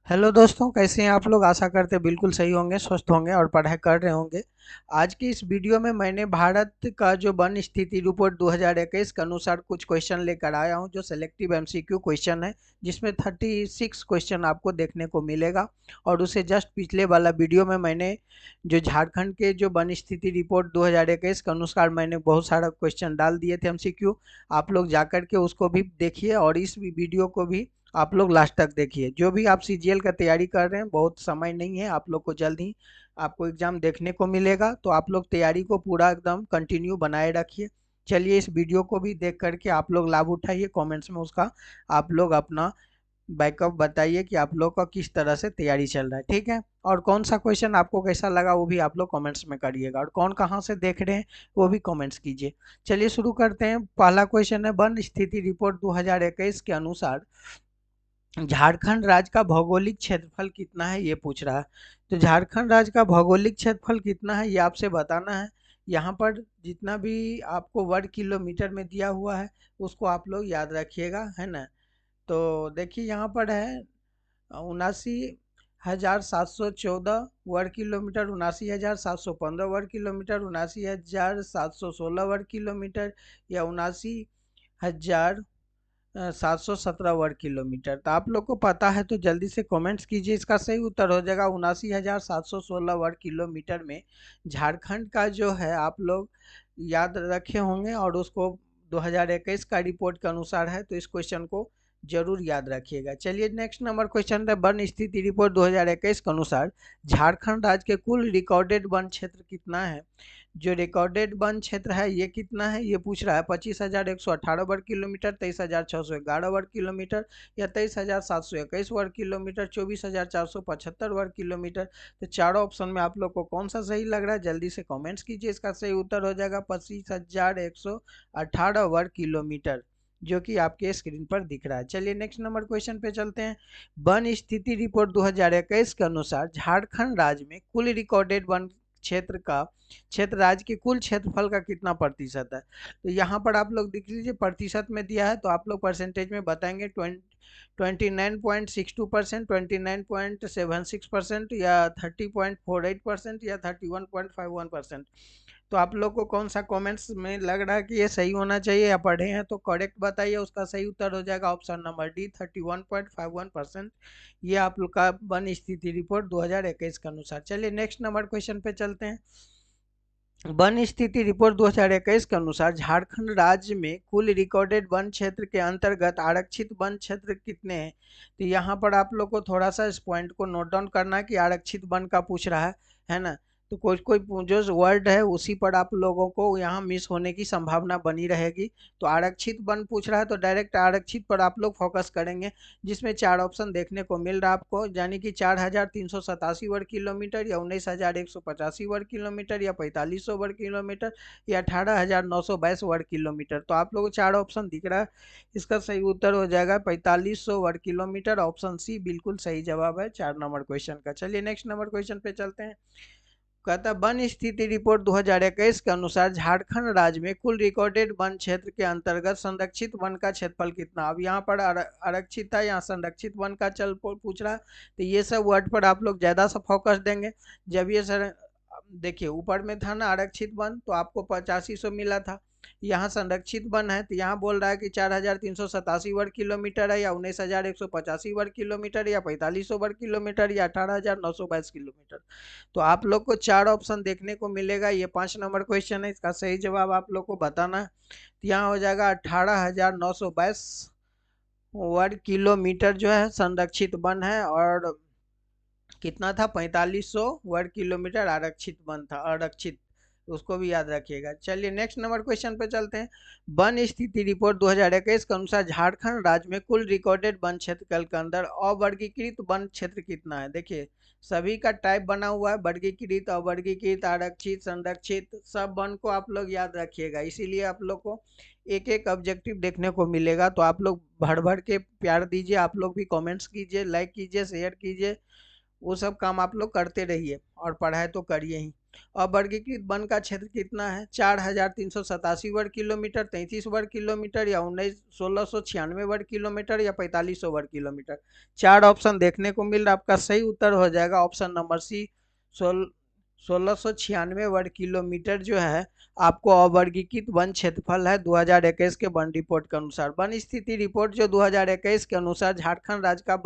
Hello दोस्तों, कैसे हैं आप लोग। आशा करते हैं बिल्कुल सही होंगे, स्वस्थ होंगे और पढ़ाई कर रहे होंगे। आज की इस वीडियो में मैंने भारत का जो वन स्थिति रिपोर्ट 2021 के अनुसार कुछ क्वेश्चन लेकर आया हूं, जो सेलेक्टिव एमसीक्यू क्वेश्चन है, जिसमें 36 क्वेश्चन आपको देखने को मिलेगा। और उसे जस्ट पिछले वाला वीडियो में मैंने जो झारखंड के जो वन स्थिति रिपोर्ट 2021 के अनुसार मैंने बहुत सारा क्वेश्चन डाल दिए थे एमसीक्यू। आप लोग जाकर के उसको भी देखिए और इस वीडियो को भी आप लोग लास्ट तक देखिए। जो भी आप सीजीएल का तैयारी कर रहे हैं, बहुत समय नहीं है, आप लोग को जल्द ही आपको एग्जाम देखने को मिलेगा, तो आप लोग तैयारी को पूरा एकदम कंटिन्यू बनाए रखिए। चलिए इस वीडियो को भी देख करके आप लोग लाभ उठाइए, कमेंट्स में उसका आप लोग अपना बैकअप बताइए कि आप लोग का किस तरह से तैयारी चल रहा है, ठीक है। और कौन सा क्वेश्चन आपको कैसा लगा वो भी आप लोग कमेंट्स में करिएगा, और कौन कहाँ से देख रहे हैं वो भी कमेंट्स कीजिए। चलिए शुरू करते हैं। पहला क्वेश्चन है, वन स्थिति रिपोर्ट 2021 के अनुसार झारखंड राज्य का भौगोलिक क्षेत्रफल कितना है, ये पूछ रहा है। तो झारखंड राज्य का भौगोलिक क्षेत्रफल कितना है ये आपसे बताना है। यहाँ पर जितना भी आपको वर्ग किलोमीटर में दिया हुआ है उसको आप लोग याद रखिएगा, है ना। तो देखिए यहाँ पर है 79,714 वर्ग किलोमीटर, 79,715 वर्ग किलोमीटर, 79,716 वर्ग किलोमीटर, या 79,717 वर्ग किलोमीटर। तो आप लोग को पता है तो जल्दी से कमेंट्स कीजिए। इसका सही उत्तर हो जाएगा 79,716 वर्ग किलोमीटर में झारखंड का जो है आप लोग याद रखे होंगे, और उसको 2021 का रिपोर्ट के अनुसार है, तो इस क्वेश्चन को जरूर याद रखिएगा। चलिए नेक्स्ट नंबर क्वेश्चन है, वन स्थिति रिपोर्ट 2021 के अनुसार झारखंड राज्य के कुल रिकॉर्डेड वन क्षेत्र कितना है। जो रिकॉर्डेड वन क्षेत्र है ये कितना है ये पूछ रहा है। 25,118 वर्ग किलोमीटर, 23,611 वर्ग किलोमीटर, या 23,721 वर्ग किलोमीटर, 24,475 वर्ग किलोमीटर। तो चारों ऑप्शन में आप लोग को कौन सा सही लग रहा है जल्दी से कमेंट्स कीजिए। इसका सही उत्तर हो जाएगा 25,118 वर्ग किलोमीटर, जो कि आपके स्क्रीन पर दिख रहा है। चलिए नेक्स्ट नंबर क्वेश्चन पे चलते हैं। वन स्थिति रिपोर्ट 2021 के अनुसार झारखंड राज्य में कुल रिकॉर्डेड वन क्षेत्र राज्य के कुल क्षेत्रफल का कितना प्रतिशत है। तो यहाँ पर आप लोग देख लीजिए, प्रतिशत में दिया है तो आप लोग परसेंटेज में बताएंगे। 29.62%, 29.76%, या 30.48%, या 31.51%। तो आप लोग को कौन सा कमेंट्स में लग रहा है कि ये सही होना चाहिए, या पढ़े हैं तो करेक्ट बताइए। उसका सही उत्तर हो जाएगा ऑप्शन नंबर डी, 31.51%। ये आप लोग का वन स्थिति रिपोर्ट 2021 के अनुसार। चलिए नेक्स्ट नंबर क्वेश्चन पे चलते हैं। वन स्थिति रिपोर्ट 2021 के अनुसार झारखंड राज्य में कुल रिकॉर्डेड वन क्षेत्र के अंतर्गत आरक्षित वन क्षेत्र कितने हैं। तो यहाँ पर आप लोग को थोड़ा सा इस पॉइंट को नोट डाउन करना है कि आरक्षित वन का पूछ रहा है ना। तो कोई कोई जो वर्ड है उसी पर आप लोगों को यहाँ मिस होने की संभावना बनी रहेगी। तो आरक्षित वन पूछ रहा है तो डायरेक्ट आरक्षित पर आप लोग फोकस करेंगे, जिसमें चार ऑप्शन देखने को मिल रहा है आपको, यानी कि 4,387 वर्ग किलोमीटर, या 19,185 वर्ग किलोमीटर, या 4,500 वर्ग किलोमीटर, या 18,922 वर्ग किलोमीटर। तो आप लोगों को चार ऑप्शन दिख रहा है। इसका सही उत्तर हो जाएगा 4,500 वर्ग किलोमीटर। ऑप्शन सी बिल्कुल सही जवाब है 4 नंबर क्वेश्चन का। चलिए नेक्स्ट नंबर क्वेश्चन पे चलते हैं। कहता है, वन स्थिति रिपोर्ट 2021 के अनुसार झारखंड राज्य में कुल रिकॉर्डेड वन क्षेत्र के अंतर्गत संरक्षित वन का क्षेत्रफल कितना। अब यहाँ पर आरक्षित है, यहाँ संरक्षित वन का चल पूछ रहा है। तो ये सब वर्ड पर आप लोग ज्यादा सा फोकस देंगे। जब ये सर देखिए ऊपर में था ना आरक्षित वन, तो आपको 8500 मिला था। यहाँ संरक्षित वन है तो यहाँ बोल रहा है कि 4,387 वर्ग किलोमीटर है, या 19,185 वर्ग किलोमीटर, या 4,500 वर्ग किलोमीटर, या 18,922 किलोमीटर। तो आप लोग को चार ऑप्शन देखने को मिलेगा। ये 5 नंबर क्वेश्चन है, इसका सही जवाब आप लोग को बताना है। तो यहाँ हो जाएगा 18,922 वर्ग किलोमीटर जो है संरक्षित वन है, और कितना था 4,500 वर्ग किलोमीटर आरक्षित वन था, आरक्षित, उसको भी याद रखिएगा। चलिए नेक्स्ट नंबर क्वेश्चन पे चलते हैं। वन स्थिति रिपोर्ट 2021 के अनुसार झारखंड राज्य में कुल रिकॉर्डेड वन क्षेत्र के अंदर अवर्गीकृत वन क्षेत्र कितना है। देखिए सभी का टाइप बना हुआ है, वर्गीकृत, अवर्गीकृत, आरक्षित, संरक्षित, सब वन को आप लोग याद रखिएगा। इसीलिए आप लोग को एक एक ऑब्जेक्टिव देखने को मिलेगा। तो आप लोग भर भर के प्यार दीजिए, आप लोग भी कमेंट्स कीजिए, लाइक कीजिए, शेयर कीजिए, वो सब काम आप लोग करते रहिए, और पढ़ाई तो करिए ही। अवर्गीकृत वन का क्षेत्र कितना है? 4387 वर्ग किलोमीटर, 33 वर्ग किलोमीटर, या 1696 वर्ग किलोमीटर, या 4500 वर्ग किलोमीटर। 4 ऑप्शन देखने को मिल रहा है। आपका सही उत्तर हो जाएगा ऑप्शन नंबर सी, 1696 वर्ग किलोमीटर जो है आपको अवर्गीकृत वन क्षेत्रफल है 2021 के वन रिपोर्ट के अनुसार। वन स्थिति रिपोर्ट जो 2021 के अनुसार झारखंड राज्य का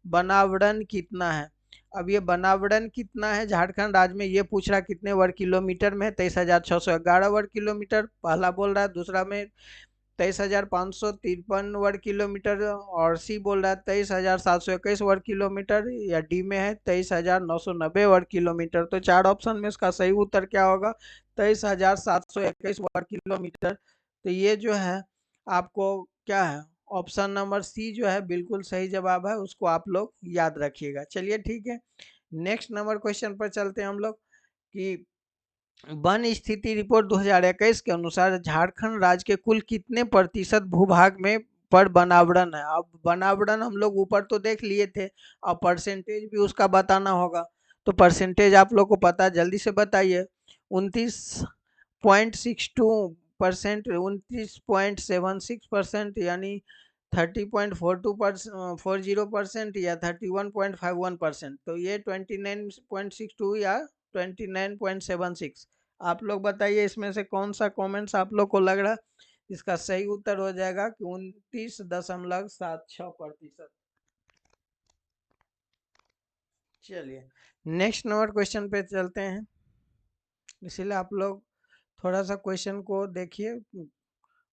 बनावरण कितना है। अब ये बनावरण कितना है झारखंड राज्य में, ये पूछ रहा कितने वर्ग किलोमीटर में है? 23,611 वर्ग किलोमीटर पहला बोल रहा है। दूसरा में 23,553 वर्ग किलोमीटर, और सी बोल रहा है 23,721 वर्ग किलोमीटर, या डी में है 23,990 वर्ग किलोमीटर। तो 4 ऑप्शन में इसका सही उत्तर क्या होगा? 23,721 वर्ग किलोमीटर। तो ये जो है आपको क्या है, ऑप्शन नंबर सी जो है बिल्कुल सही जवाब है, उसको आप लोग याद रखिएगा। चलिए ठीक है, नेक्स्ट नंबर क्वेश्चन पर चलते हैं हम लोग कि वन स्थिति रिपोर्ट 2021 के अनुसार झारखंड राज्य के कुल कितने प्रतिशत भूभाग में पर बनावरण है। अब बनावरण हम लोग ऊपर तो देख लिए थे, अब परसेंटेज भी उसका बताना होगा। तो परसेंटेज आप लोग को पता है, जल्दी से बताइए। 29.62%, 29.76%, यानी 30.40%, या 31.51%। तो ये 29.62 या 29.76, आप लोग बताइए इसमें से कौन सा कमेंट्स आप लोग को लग रहा है। इसका सही उत्तर हो जाएगा कि 29.76%। चलिए नेक्स्ट नंबर क्वेश्चन पे चलते हैं, इसीलिए आप लोग थोड़ा सा क्वेश्चन को देखिए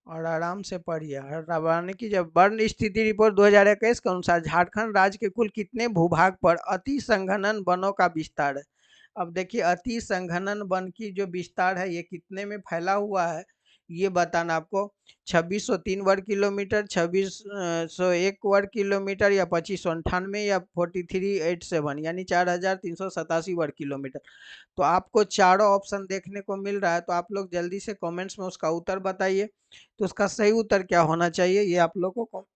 और आराम से पढ़िए। रवाना की जब वन स्थिति रिपोर्ट 2021 के अनुसार झारखंड राज्य के कुल कितने भूभाग पर अति संघनन वनों का विस्तार है। अब देखिए अति संघनन वन की जो विस्तार है ये कितने में फैला हुआ है ये बताना आपको। 2603 वर्ग किलोमीटर, 2601 वर्ग किलोमीटर, या 2598, या 4387, यानी 4387 वर्ग किलोमीटर। तो आपको चारों ऑप्शन देखने को मिल रहा है, तो आप लोग जल्दी से कमेंट्स में उसका उत्तर बताइए। तो उसका सही उत्तर क्या होना चाहिए ये आप लोगों को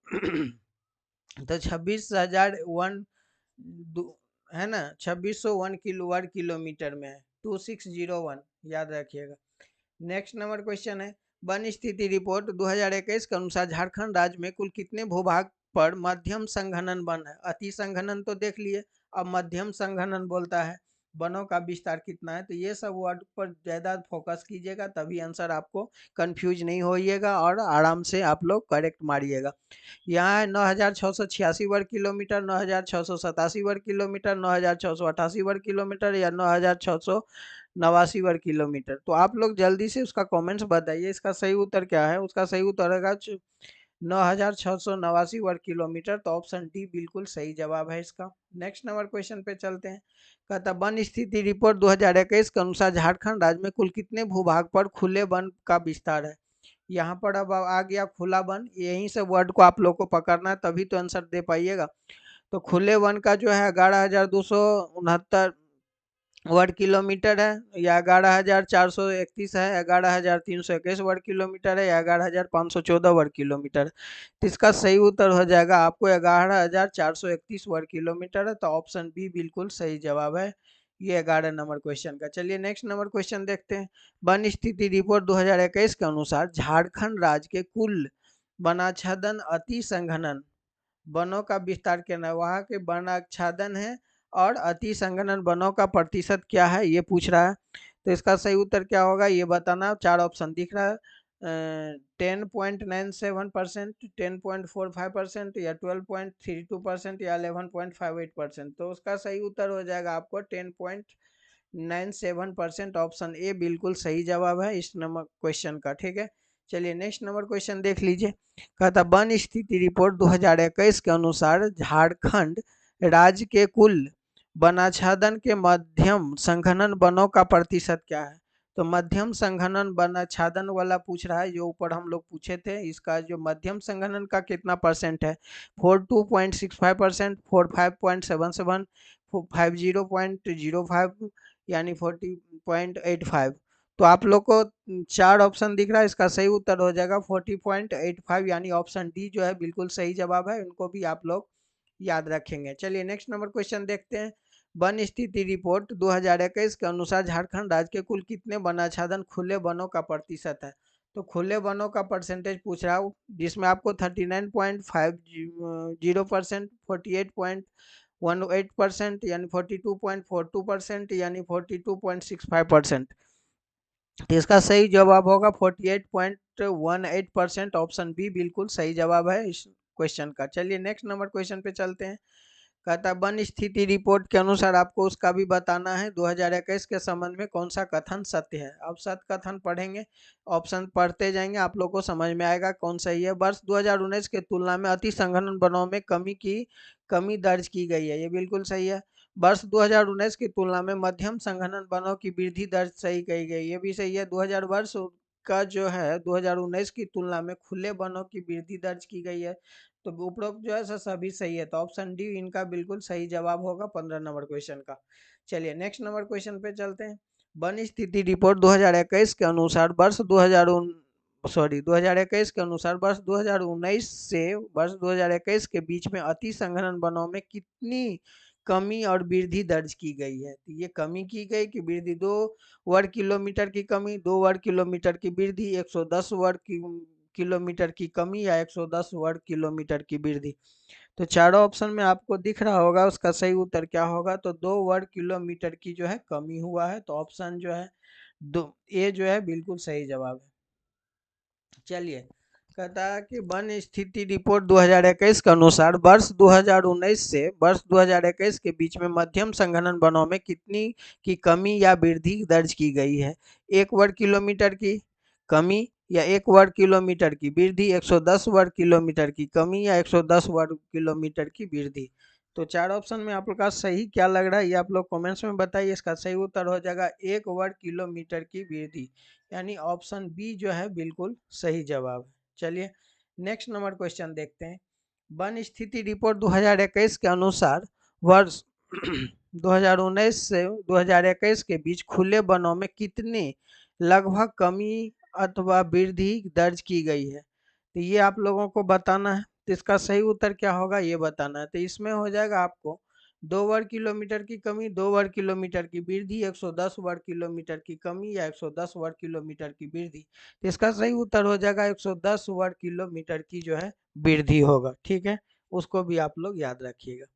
तो 26,001 है ना, 2601 वर्ग किलोमीटर में है, 2601 याद रखिएगा। नेक्स्ट नंबर क्वेश्चन है, वन स्थिति रिपोर्ट 2021 के अनुसार झारखंड राज्य में कुल कितने भूभाग पर मध्यम संघनन वन है। अति संघनन तो देख लिए, अब मध्यम संघनन बोलता है वनों का विस्तार कितना है। तो ये सब वर्ड पर ज़्यादा फोकस कीजिएगा, तभी आंसर आपको कंफ्यूज नहीं होइएगा और आराम से आप लोग करेक्ट मारिएगा। यहाँ है 9,686 वर्ग किलोमीटर, 9,687 वर्ग किलोमीटर, 9,688 वर्ग किलोमीटर, या 9,689 वर्ग किलोमीटर। तो आप लोग जल्दी से उसका कमेंट्स बताइए, इसका सही उत्तर क्या है। उसका सही उत्तर होगा 9,689 वर्ग किलोमीटर। तो ऑप्शन डी बिल्कुल सही जवाब है इसका। नेक्स्ट नंबर क्वेश्चन पे चलते हैं, कहता वन स्थिति रिपोर्ट 2021 के अनुसार झारखंड राज्य में कुल कितने भूभाग पर खुले वन का विस्तार है। यहाँ पर अब आ गया खुला वन, यहीं से वर्ड को आप लोग को पकड़ना है तभी तो आंसर दे पाइएगा। तो खुले वन का जो है 11,269 वर्ग किलोमीटर है, या 11,431 है, 11,321 वर्ग किलोमीटर है, या 11,514 वर्ग किलोमीटर है। तो इसका सही उत्तर हो जाएगा आपको 11,431 वर्ग किलोमीटर है। तो ऑप्शन बी बिल्कुल सही जवाब है ये 11 नंबर क्वेश्चन का। चलिए नेक्स्ट नंबर क्वेश्चन देखते हैं, वन स्थिति रिपोर्ट 2021 के अनुसार झारखंड राज्य के कुल वनाच्छादन अति संघनन वनों का विस्तार करना, वहाँ के वनाच्छादन है और अति संघनन वनों का प्रतिशत क्या है ये पूछ रहा है। तो इसका सही उत्तर क्या होगा ये बताना। 4 ऑप्शन दिख रहा है, 10.97%, 10.45%, या 12.32%, या 11.58%। तो उसका सही उत्तर हो जाएगा आपको 10.97%। ऑप्शन ए बिल्कुल सही जवाब है इस नंबर क्वेश्चन का। ठीक है, चलिए नेक्स्ट नंबर क्वेश्चन देख लीजिए, कहता वन स्थिति रिपोर्ट 2021 के अनुसार झारखंड राज्य के कुल वनाच्छादन के मध्यम संघनन वनों का प्रतिशत क्या है। तो मध्यम संघनन वनाच्छादन वाला पूछ रहा है, जो ऊपर हम लोग पूछे थे, इसका जो मध्यम संघनन का कितना परसेंट है, 42.65%, 45.77, 50.05, यानी 40.85। तो आप लोग को 4 ऑप्शन दिख रहा है, इसका सही उत्तर हो जाएगा 40.85, यानी ऑप्शन डी जो है बिल्कुल सही जवाब है। इनको भी आप लोग याद रखेंगे। चलिए नेक्स्ट नंबर क्वेश्चन देखते हैं, वन स्थिति रिपोर्ट 2021 के अनुसार झारखंड राज्य के कुल कितने वनाच्छादन खुले वनों का प्रतिशत है। तो खुले वनों का परसेंटेज पूछ रहा हूँ, जिसमें आपको 39.50%, 48.18% यानी 42.42% यानी 42.65%। तो इसका सही जवाब होगा 48.18%। ऑप्शन बी बिल्कुल सही जवाब है इस क्वेश्चन का। चलिए नेक्स्ट नंबर क्वेश्चन पे चलते हैं। कहता है वन स्थिति रिपोर्ट के अनुसार आपको उसका भी बताना है 2021 के संबंध में कौन सा कथन सत्य है। अब सत्य कथन पढ़ेंगे, ऑप्शन पढ़ते जाएंगे, आप लोग को समझ में आएगा कौन सही है। वर्ष 2019 के तुलना में अति संघनन वनों में कमी दर्ज की गई है, ये बिल्कुल सही है। वर्ष 2019 की तुलना में मध्यम संघनन वनों की वृद्धि दर्ज सही कही गई, ये भी सही है। 2000 वर्ष का जो है 2019 की तुलना में खुले वनों की वृद्धि दर्ज की गई है। तो उपरोक्त जो है सभी सही है, तो ऑप्शन डी इनका बिल्कुल सही जवाब होगा 15 नंबर क्वेश्चन का। चलिए नेक्स्ट नंबर क्वेश्चन पे चलते हैं। वन स्थिति रिपोर्ट 2021 के अनुसार वर्ष 2021 के अनुसार वर्ष 2019 से वर्ष 2021 के बीच में अति संघनन वनों में कितनी कमी और वृद्धि दर्ज की गई है। तो ये कमी की गई कि वृद्धि, 2 वर्ग किलोमीटर की कमी, 2 वर्ग किलोमीटर की वृद्धि, 110 किलोमीटर की कमी या 110 वर्ग किलोमीटर की वृद्धि। तो चारों ऑप्शन में आपको दिख रहा होगा उसका सही उत्तर क्या होगा। तो 2 वर्ग किलोमीटर की जो है कमी हुआ है, तो ऑप्शन जो है दो ए जो है बिल्कुल सही जवाब है। चलिए कहता है कि वन स्थिति रिपोर्ट 2021 के अनुसार वर्ष 2019 से वर्ष 2021 के बीच में मध्यम संघनन वनों में कितनी की कमी या वृद्धि दर्ज की गई है। 1 वर्ग किलोमीटर की कमी या 1 वर्ग किलोमीटर की वृद्धि, 110 वर्ग किलोमीटर की कमी या 110 वर्ग किलोमीटर की वृद्धि। तो चार ऑप्शन में आप लोग का सही क्या लग रहा है ये आप लोग कमेंट्स में बताइए। इसका सही उत्तर हो जाएगा 1 वर्ग किलोमीटर की वृद्धि, यानी ऑप्शन बी जो है बिल्कुल सही जवाब है। चलिए नेक्स्ट नंबर क्वेश्चन देखते हैं। वन स्थिति रिपोर्ट 2021 के अनुसार वर्ष 2019 से 2021 के बीच खुले वनों में कितने लगभग कमी अथवा वृद्धि दर्ज की गई है। तो ये आप लोगों को बताना है, तो इसका सही उत्तर क्या होगा ये बताना है। तो इसमें हो जाएगा आपको 2 वर्ग किलोमीटर की कमी, 2 वर्ग किलोमीटर की वृद्धि, 110 वर्ग किलोमीटर की कमी या 110 वर्ग किलोमीटर की वृद्धि। तो इसका सही उत्तर हो जाएगा 110 वर्ग किलोमीटर की जो है वृद्धि होगा। ठीक है, उसको भी आप लोग याद रखिएगा।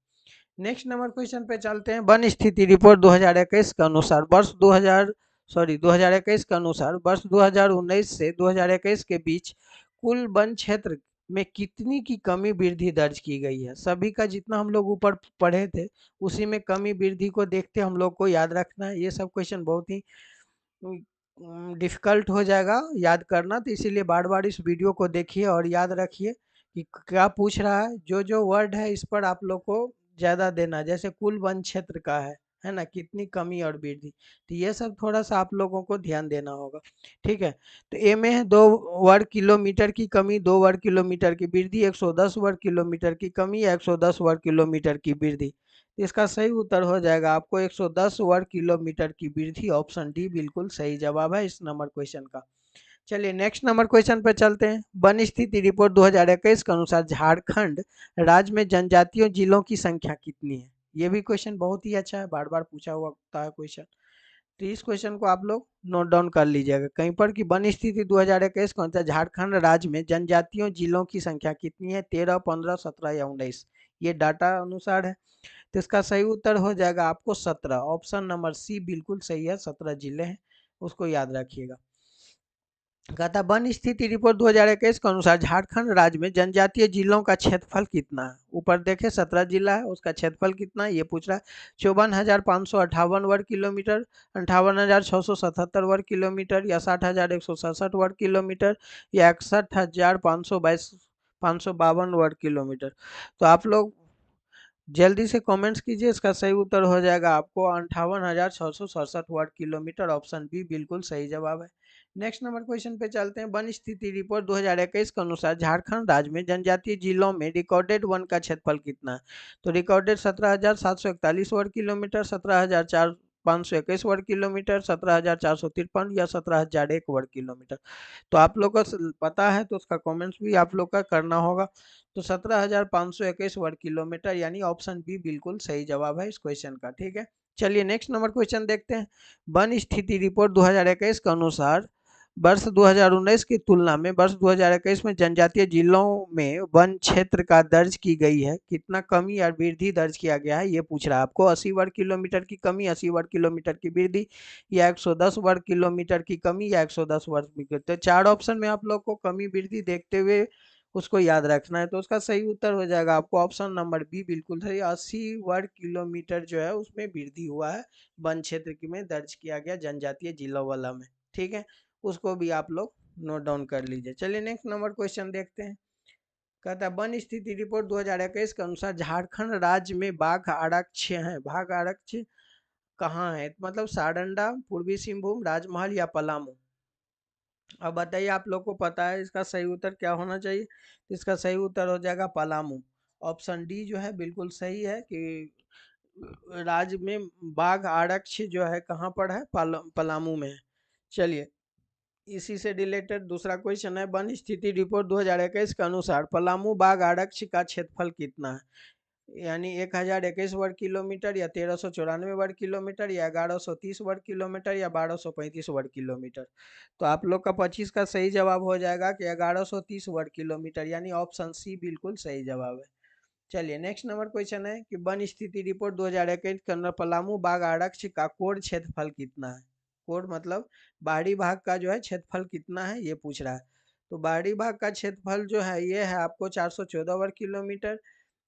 नेक्स्ट नंबर क्वेश्चन पे चलते हैं। वन स्थिति रिपोर्ट 2021 के अनुसार वर्ष 2021 के अनुसार वर्ष 2019 से 2021 के बीच कुल वन क्षेत्र में कितनी की कमी वृद्धि दर्ज की गई है। सभी का जितना हम लोग ऊपर पढ़े थे उसी में कमी वृद्धि को देखते हम लोग को याद रखना है। ये सब क्वेश्चन बहुत ही डिफिकल्ट हो जाएगा याद करना, तो इसीलिए बार बार इस वीडियो को देखिए और याद रखिए कि क्या पूछ रहा है। जो जो वर्ड है इस पर आप लोग को ज़्यादा देना, जैसे कुल वन क्षेत्र का है ना, कितनी कमी और वृद्धि, तो ये सब थोड़ा सा आप लोगों को ध्यान देना होगा। ठीक है, तो ए में है 2 वर्ग किलोमीटर की कमी, 2 वर्ग किलोमीटर की वृद्धि, 110 वर्ग किलोमीटर की कमी या 110 वर्ग किलोमीटर की वृद्धि। इसका सही उत्तर हो जाएगा आपको 110 वर्ग किलोमीटर की वृद्धि। ऑप्शन डी बिल्कुल सही जवाब है इस नंबर क्वेश्चन का। चलिए नेक्स्ट नंबर क्वेश्चन पर चलते हैं। वन स्थिति रिपोर्ट 2021 के अनुसार झारखंड राज्य में जनजातीय जिलों की संख्या कितनी है। ये भी क्वेश्चन बहुत ही अच्छा है, बार बार पूछा हुआ होता है क्वेश्चन, तो इस क्वेश्चन को आप लोग नोट डाउन कर लीजिएगा कहीं पर कि वन स्थिति 2021 के अनुसार झारखंड राज्य में जनजातीय जिलों की संख्या कितनी है। 13, 15, 17 या 19, ये डाटा अनुसार है। तो इसका सही उत्तर हो जाएगा आपको 17। ऑप्शन नंबर सी बिल्कुल सही है, 17 जिले हैं, उसको याद रखिएगा। कहता वन स्थिति रिपोर्ट 2021 के अनुसार झारखंड राज्य में जनजातीय जिलों का क्षेत्रफल कितना है। ऊपर देखे 17 जिला है, उसका क्षेत्रफल कितना है ये पूछ रहा है। 54,558 वर्ग किलोमीटर, 58,677 वर्ग किलोमीटर या 60,167 वर्ग किलोमीटर या 61,552 वर्ग किलोमीटर। तो आप लोग जल्दी से कमेंट्स कीजिए, इसका सही उत्तर हो जाएगा आपको 58,667 वर्ग किलोमीटर। ऑप्शन बी बिल्कुल सही जवाब है। नेक्स्ट नंबर क्वेश्चन पे चलते हैं। वन स्थिति रिपोर्ट 2021 के अनुसार झारखंड राज्य में जनजातीय जिलों में रिकॉर्डेड वन का क्षेत्रफल कितना है। तो रिकॉर्डेड 17,741 वर्ग किलोमीटर, 17,400 17,521 वर्ग किलोमीटर, 17,453 या 17,001 वर्ग किलोमीटर। तो आप लोग को पता है तो उसका कमेंट्स भी आप लोग का करना होगा। तो 17,521 वर्ग किलोमीटर यानी ऑप्शन बी बिल्कुल सही जवाब है इस क्वेश्चन का। ठीक है, चलिए नेक्स्ट नंबर क्वेश्चन देखते हैं। वन स्थिति रिपोर्ट 2021 के अनुसार वर्ष 2019 की तुलना में वर्ष 2021 में जनजातीय जिलों में वन क्षेत्र का दर्ज की गई है कितना कमी या वृद्धि दर्ज किया गया है, ये पूछ रहा है आपको। 80 वर्ग किलोमीटर की कमी, 80 वर्ग किलोमीटर की वृद्धि, या 110 वर्ग किलोमीटर की कमी, या 110 वर्ग किलोमीटर। तो चार ऑप्शन में आप लोग को कमी वृद्धि देखते हुए उसको याद रखना है। तो उसका सही उत्तर हो जाएगा आपको ऑप्शन नंबर बी बिल्कुल सही। 80 वर्ग किलोमीटर जो है उसमें वृद्धि हुआ है, वन क्षेत्र की में दर्ज किया गया जनजातीय जिलों वाला में। ठीक है, उसको भी आप लोग नोट डाउन कर लीजिए। चलिए नेक्स्ट नंबर क्वेश्चन देखते हैं। कहता है वन स्थिति रिपोर्ट 2021 के अनुसार झारखंड राज्य में बाघ आरक्ष है। बाघ आरक्ष कहाँ है, मतलब सारंडा, पूर्वी सिंहभूम, राजमहल या पलामू। अब बताइए, आप लोग को पता है इसका सही उत्तर क्या होना चाहिए। इसका सही उत्तर हो जाएगा पलामू। ऑप्शन डी जो है बिल्कुल सही है कि राज्य में बाघ आरक्ष जो है कहाँ पर है, पलामू में है। चलिए इसी से रिलेटेड दूसरा क्वेश्चन है। वन स्थिति रिपोर्ट 2021 के अनुसार पलामू बाघ आरक्ष का क्षेत्रफल कितना है, यानी 1021 वर्ग किलोमीटर, या 1394 वर्ग किलोमीटर, या 1130 वर्ग किलोमीटर, या 1235 वर्ग किलोमीटर। तो आप लोग का 25 का सही जवाब हो जाएगा कि 1130 वर्ग किलोमीटर, यानी ऑप्शन सी बिल्कुल सही जवाब है। चलिए नेक्स्ट नंबर क्वेश्चन है कि वन स्थिति रिपोर्ट 2021 के अंदर पलामू बाघ आरक्ष का कोड क्षेत्रफल कितना है। कोड मतलब बाहरी भाग का जो है क्षेत्रफल कितना है, ये पूछ रहा है। तो बाहरी भाग का क्षेत्रफल जो है ये है आपको 414 वर्ग किलोमीटर,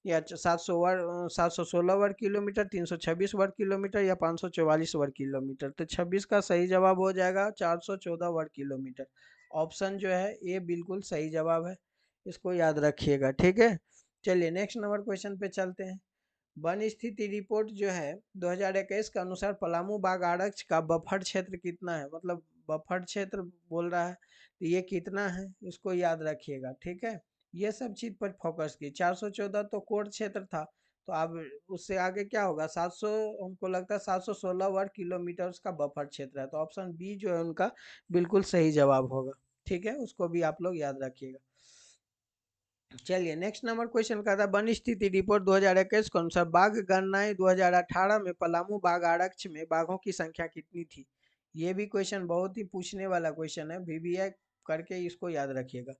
या 716 वर्ग किलोमीटर, 326 वर्ग किलोमीटर, या 544 वर्ग किलोमीटर। तो 26 का सही जवाब हो जाएगा 414 वर्ग किलोमीटर। ऑप्शन जो है ये बिल्कुल सही जवाब है, इसको याद रखिएगा। ठीक है, चलिए नेक्स्ट नंबर क्वेश्चन पे चलते हैं। वन स्थिति रिपोर्ट जो है 2021 के अनुसार पलामू बाघ आरक्ष का बफर क्षेत्र कितना है, मतलब बफर क्षेत्र बोल रहा है तो ये कितना है, इसको याद रखिएगा। ठीक है, ये सब चीज पर फोकस की। 414 तो कोर क्षेत्र था, तो अब उससे आगे क्या होगा, 700, हमको लगता है 716 वर्ग किलोमीटर का बफर क्षेत्र है। तो ऑप्शन बी जो है उनका बिल्कुल सही जवाब होगा। ठीक है, उसको भी आप लोग याद रखिएगा। चलिए नेक्स्ट नंबर क्वेश्चन का था। वन स्थिति रिपोर्ट 2021 के अनुसार बाघ गणनाएं 2018 में पलामू बाघ आरक्ष में बाघों की संख्या कितनी थी। ये भी क्वेश्चन बहुत ही पूछने वाला क्वेश्चन है, VVI करके इसको याद रखिएगा।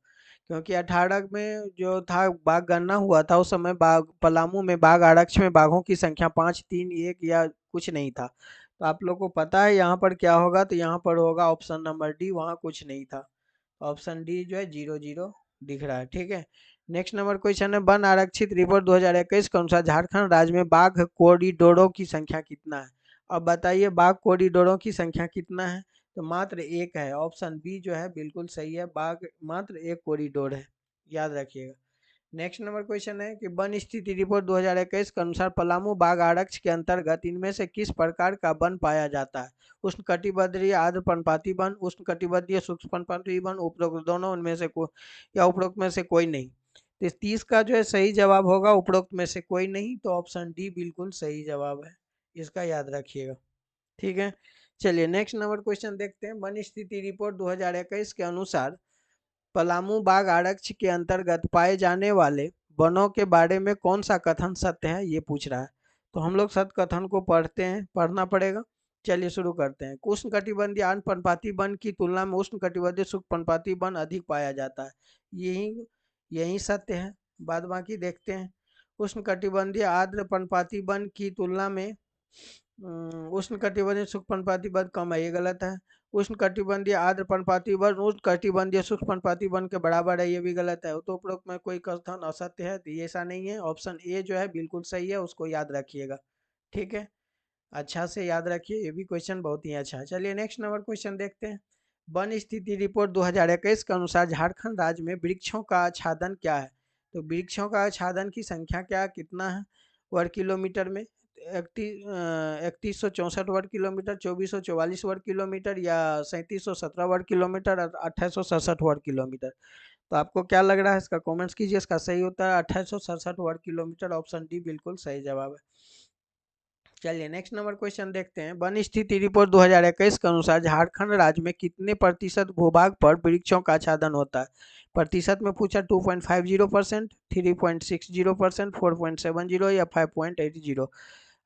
क्योंकि 18 में जो था बाघ गणना हुआ था उस समय बाघ पलामू में बाघ आरक्ष में बाघों की संख्या 5, 3, 1 या कुछ नहीं था। तो आप लोग को पता है यहाँ पर क्या होगा, तो यहाँ पर होगा ऑप्शन नंबर डी, वहाँ कुछ नहीं था। ऑप्शन डी जो है 0 0 दिख रहा है। ठीक है, नेक्स्ट नंबर क्वेश्चन है। वन आरक्षित रिपोर्ट 2021 के अनुसार झारखंड राज्य में बाघ कॉरिडोरों की संख्या कितना है। अब बताइए बाघ कॉरिडोरों की संख्या कितना है, तो मात्र एक है। ऑप्शन बी जो है बिल्कुल सही है, बाघ मात्र एक कॉरिडोर है, याद रखिएगा। नेक्स्ट नंबर क्वेश्चन है कि वन स्थिति रिपोर्ट 2021 के अनुसार पलामू बाघ आरक्ष के अंतर्गत इनमें से किस प्रकार का वन पाया जाता है। उष्ण कटिबंधीय आर्द्र पर्णपाती वन, उष्ण कटिबंधीय शुष्क पर्णपाती वन, उपरोक्त दोनों, उनमें से कोई, या उपरोक्त में से कोई नहीं। तो 30 का जो है सही जवाब होगा उपरोक्त में से कोई नहीं। तो ऑप्शन डी बिल्कुल सही जवाब है, इसका याद रखिएगा। ठीक है, चलिए नेक्स्ट नंबर क्वेश्चन देखते हैं। वन स्थिति रिपोर्ट 2021 के अनुसार पलामू बाघ आरक्ष के अंतर्गत पाए जाने वाले वनों के बारे में कौन सा कथन सत्य है, ये पूछ रहा है। तो हम लोग सत्य कथन को पढ़ते हैं, पढ़ना पड़ेगा। चलिए शुरू करते हैं। उष्ण कटिबंधीय आर्द्र पर्णपाती वन की तुलना में उष्ण कटिबंधीय शुष्क पर्णपाती वन अधिक पाया जाता है, यही यही सत्य है। बाद बाकी देखते हैं। उष्ण कटिबंधीय आर्द्र पर्णपाती वन की तुलना में उष्ण कटिबंधीय शुष्क पर्णपाती वन कम है, ये गलत है। उष्ण कटिबंधीय आर्द्र पर्णपाती वन उष्ण कटिबंधीय शुष्क पर्णपाती वन के बराबर है, ये भी गलत है। तो उपरोक्त में कोई कथन असत्य है, तो ये ऐसा नहीं है। ऑप्शन ए जो है बिल्कुल सही है, उसको याद रखिएगा। ठीक है, अच्छा से याद रखिए, ये भी क्वेश्चन बहुत ही अच्छा है। चलिए नेक्स्ट नंबर क्वेश्चन देखते हैं। वन स्थिति रिपोर्ट 2021 के अनुसार झारखंड राज्य में वृक्षों का आच्छादन क्या है। तो वृक्षों का आच्छादन की संख्या क्या कितना है वर्ग किलोमीटर में। 3164 वर्ग किलोमीटर, 2444 वर्ग किलोमीटर, या 3717 वर्ग किलोमीटर, 2867 वर्ग किलोमीटर। तो आपको क्या लग रहा है, इसका कमेंट्स कीजिए। इसका सही होता है 2867 वर्ग किलोमीटर, ऑप्शन डी बिल्कुल सही जवाब है। चलिए नेक्स्ट नंबर क्वेश्चन देखते हैं। वन स्थिति रिपोर्ट 2021 के अनुसार झारखंड राज्य में कितने प्रतिशत भूभाग पर वृक्षों का आच्छादन होता है? प्रतिशत में पूछा 2.50%, 3.60%, 4.70 या 5.80।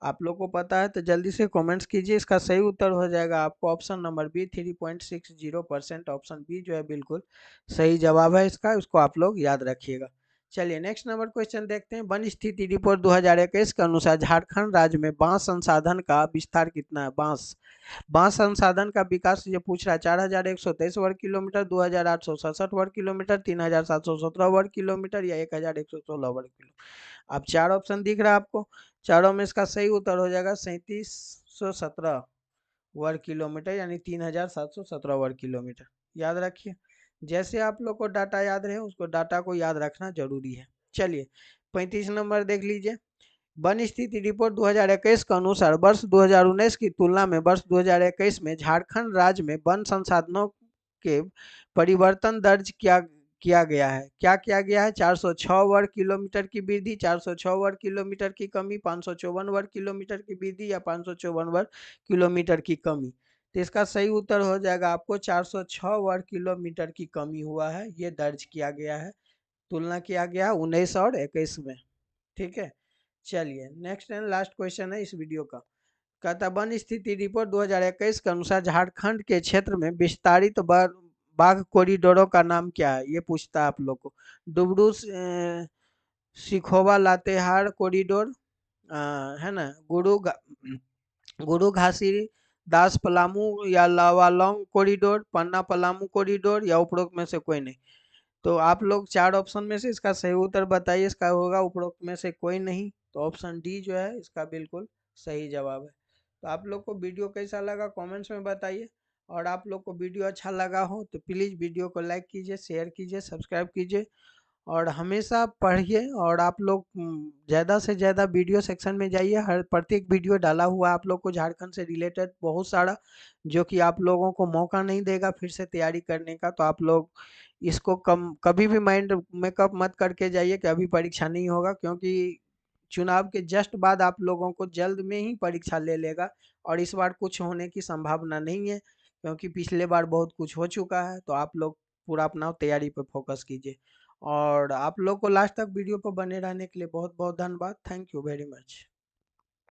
आप लोग को पता है तो जल्दी से कमेंट्स कीजिए। इसका सही उत्तर हो जाएगा आपको option number B, 3.60%। Option B जो है बिल्कुल सही जवाब है इसका, उसको आप लोग याद रखिएगा। चलिए नेक्स्ट नंबर क्वेश्चन देखते हैं। वन स्थिति रिपोर्ट 2021 के अनुसार झारखंड राज्य में बांस संसाधन का विस्तार कितना है? बांस बांस संसाधन का विकास ये पूछ रहा है। 4123 वर्ग किलोमीटर, 2867 वर्ग किलोमीटर, 3717 वर्ग किलोमीटर या 1116 वर्ग किलोमीटर। अब चार ऑप्शन दिख रहा है आपको, चारों में इसका सही उत्तर हो जाएगा 3717 वर्ग किलोमीटर, यानी 3717 वर्ग किलोमीटर। याद रखिए, जैसे आप लोग को डाटा याद रहे उसको डाटा को याद रखना जरूरी है। चलिए 35 नंबर देख लीजिए। वन स्थिति रिपोर्ट 2021 के अनुसार वर्ष 2019 की तुलना में वर्ष 2021 में झारखंड राज्य में वन संसाधनों के परिवर्तन दर्ज किया गया है। क्या किया गया है? 406 वर्ग किलोमीटर की वृद्धि, 406 वर्ग किलोमीटर की कमी, 554 वर्ग किलोमीटर की वृद्धि या 554 वर्ग किलोमीटर की कमी। तो इसका सही उत्तर हो जाएगा आपको 406 वर्ग किलोमीटर की कमी हुआ है, ये दर्ज किया गया है। तुलना किया गया 19 और 21 में। ठीक है, चलिए नेक्स्ट एंड लास्ट क्वेश्चन है इस वीडियो का। कहता वन स्थिति रिपोर्ट 2021 के अनुसार झारखंड के क्षेत्र में विस्तारित बाघ कॉरिडोरों का नाम क्या है? ये पूछता है आप लोग को। डुबरू सिखोवा लातेहार कॉरिडोर, है ना, गुरु घासी दास पलामू या लावालोंग कॉरिडोर, पन्ना पलामू कॉरिडोर या उपरोक्त में से कोई नहीं। तो आप लोग चार ऑप्शन में से इसका सही उत्तर बताइए। इसका होगा उपरोक्त में से कोई नहीं, तो ऑप्शन डी जो है इसका बिल्कुल सही जवाब है। तो आप लोग को वीडियो कैसा लगा कमेंट्स में बताइए, और आप लोग को वीडियो अच्छा लगा हो तो प्लीज़ वीडियो को लाइक कीजिए, शेयर कीजिए, सब्सक्राइब कीजिए और हमेशा पढ़िए। और आप लोग ज़्यादा से ज़्यादा वीडियो सेक्शन में जाइए, हर प्रत्येक वीडियो डाला हुआ है आप लोग को झारखंड से रिलेटेड बहुत सारा, जो कि आप लोगों को मौका नहीं देगा फिर से तैयारी करने का। तो आप लोग इसको कभी भी माइंड मेकअप मत करके जाइए कि अभी परीक्षा नहीं होगा, क्योंकि चुनाव के जस्ट बाद आप लोगों को जल्द में ही परीक्षा ले लेगा। और इस बार कुछ होने की संभावना नहीं है, क्योंकि पिछले बार बहुत कुछ हो चुका है। तो आप लोग पूरा अपना तैयारी पर फोकस कीजिए। और आप लोग को लास्ट तक वीडियो पर बने रहने के लिए बहुत बहुत धन्यवाद। Thank you very much.